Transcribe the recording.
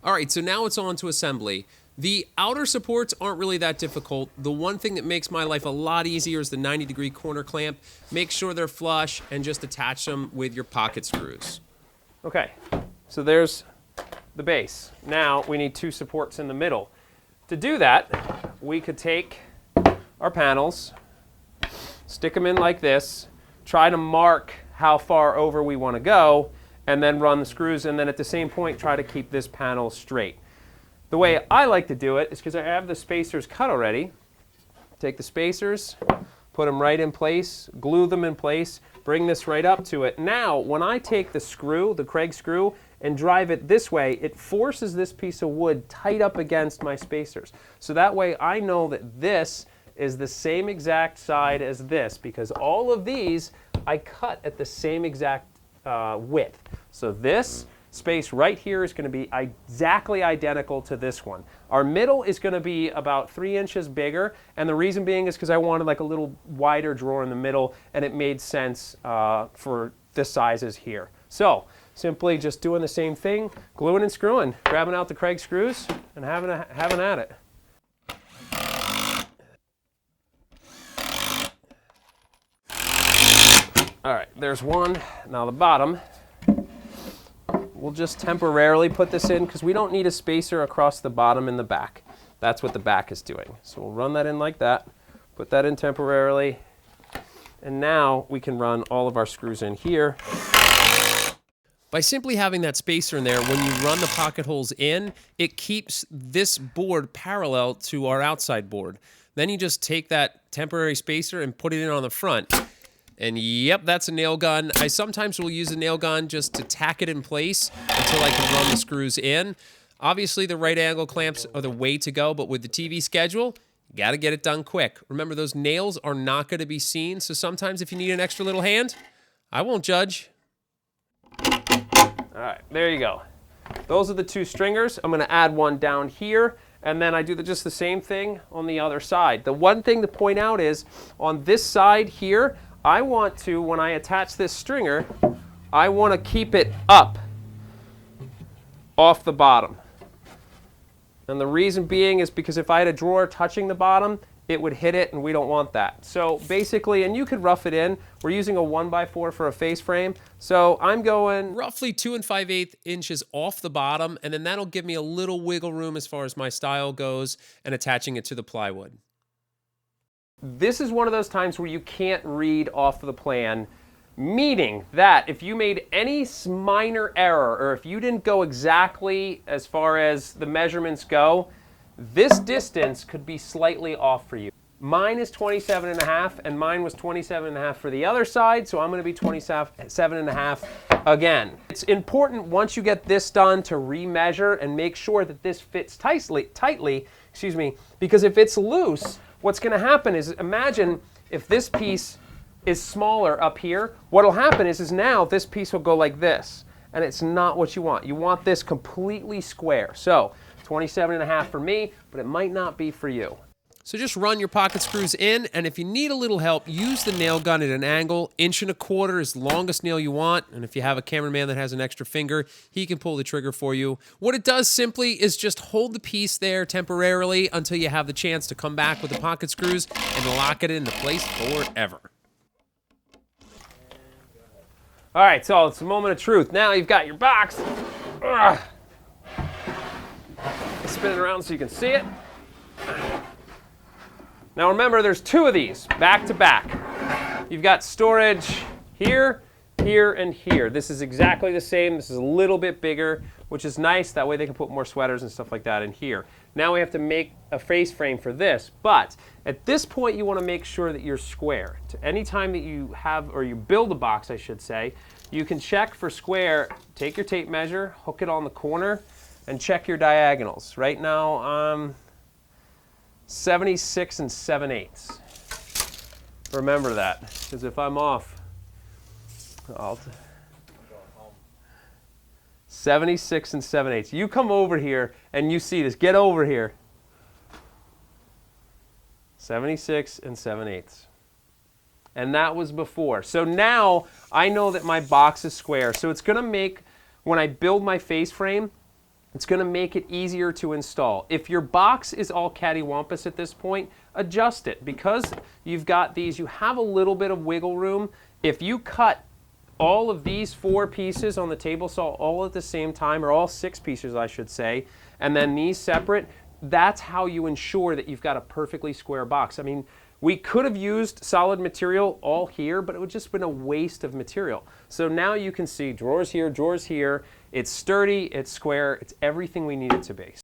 All right, so now it's on to assembly. The outer supports aren't really that difficult. The one thing that makes my life a lot easier is the 90-degree corner clamp. Make sure they're flush and just attach them with your pocket screws. Okay, so there's the base. Now we need two supports in the middle. To do that, we could take our panels, stick them in like this, try to mark how far over we want to go, and then run the screws, and then at the same point try to keep this panel straight. The way I like to do it is because I have the spacers cut already. Take the spacers, put them right in place, glue them in place, bring this right up to it. Now, when I take the screw, the Kreg screw, and drive it this way, it forces this piece of wood tight up against my spacers. So that way I know that this is the same exact side as this, because all of these I cut at the same exact width. So this space right here is going to be exactly identical to this one. Our middle is going to be about 3 inches bigger, and the reason being is because I wanted like a little wider drawer in the middle, and it made sense for the sizes here. So simply just doing the same thing, gluing and screwing, grabbing out the Kreg screws, and having at it. All right, there's one. Now the bottom, we'll just temporarily put this in because we don't need a spacer across the bottom and the back. That's what the back is doing. So we'll run that in like that, put that in temporarily, and now we can run all of our screws in here. By simply having that spacer in there, when you run the pocket holes in, it keeps this board parallel to our outside board. Then you just take that temporary spacer and put it in on the front. And yep, that's a nail gun. I sometimes will use a nail gun just to tack it in place until I can run the screws in. Obviously, the right angle clamps are the way to go, but with the TV schedule, you got to get it done quick. Remember, those nails are not going to be seen, so sometimes if you need an extra little hand, I won't judge. All right, there you go. Those are the two stringers. I'm going to add one down here, and then I do just the same thing on the other side. The one thing to point out is on this side here, I want to, when I attach this stringer, I want to keep it up off the bottom. And the reason being is because if I had a drawer touching the bottom, it would hit it, and we don't want that. So basically, and you could rough it in, we're using a 1x4 for a face frame. So I'm going roughly 2 5/8 inches off the bottom, and then that'll give me a little wiggle room as far as my style goes and attaching it to the plywood. This is one of those times where you can't read off of the plan, meaning that if you made any minor error or if you didn't go exactly as far as the measurements go, this distance could be slightly off for you. Mine is 27.5, and mine was 27.5 for the other side, so I'm going to be 27.5 again. It's important once you get this done to remeasure and make sure that this fits tightly, because if it's loose, what's going to happen is, imagine if this piece is smaller up here, what'll happen is now this piece will go like this, and it's not what you want. You want this completely square. So 27.5 for me, but it might not be for you. So just run your pocket screws in, and if you need a little help, use the nail gun at an angle. 1.25 inches is the longest nail you want, and if you have a cameraman that has an extra finger, he can pull the trigger for you. What it does simply is just hold the piece there temporarily until you have the chance to come back with the pocket screws and lock it into place forever. All right, so it's a moment of truth. Now you've got your box. Ugh. Spin it around so you can see it. Now remember, there's two of these, back to back. You've got storage here, here, and here. This is exactly the same. This is a little bit bigger, which is nice. That way they can put more sweaters and stuff like that in here. Now we have to make a face frame for this, but at this point you want to make sure that you're square. Anytime that you have, or you build a box, I should say, you can check for square. Take your tape measure, hook it on the corner, and check your diagonals. Right now, 76 7/8. Remember that, because if I'm off, 76 7/8. You come over here and you see this. Get over here. 76 7/8. And that was before. So now I know that my box is square. So it's going to make, when I build my face frame, It's going to make it easier to install. If your box is all cattywampus at this point, adjust it. Because you've got these, you have a little bit of wiggle room. If you cut all of these 4 pieces on the table saw all at the same time, or all 6 pieces I should say, and then these separate, that's how you ensure that you've got a perfectly square box. I mean, we could have used solid material all here, but it would just been a waste of material. So now you can see drawers here, it's sturdy, it's square, it's everything we need it to be.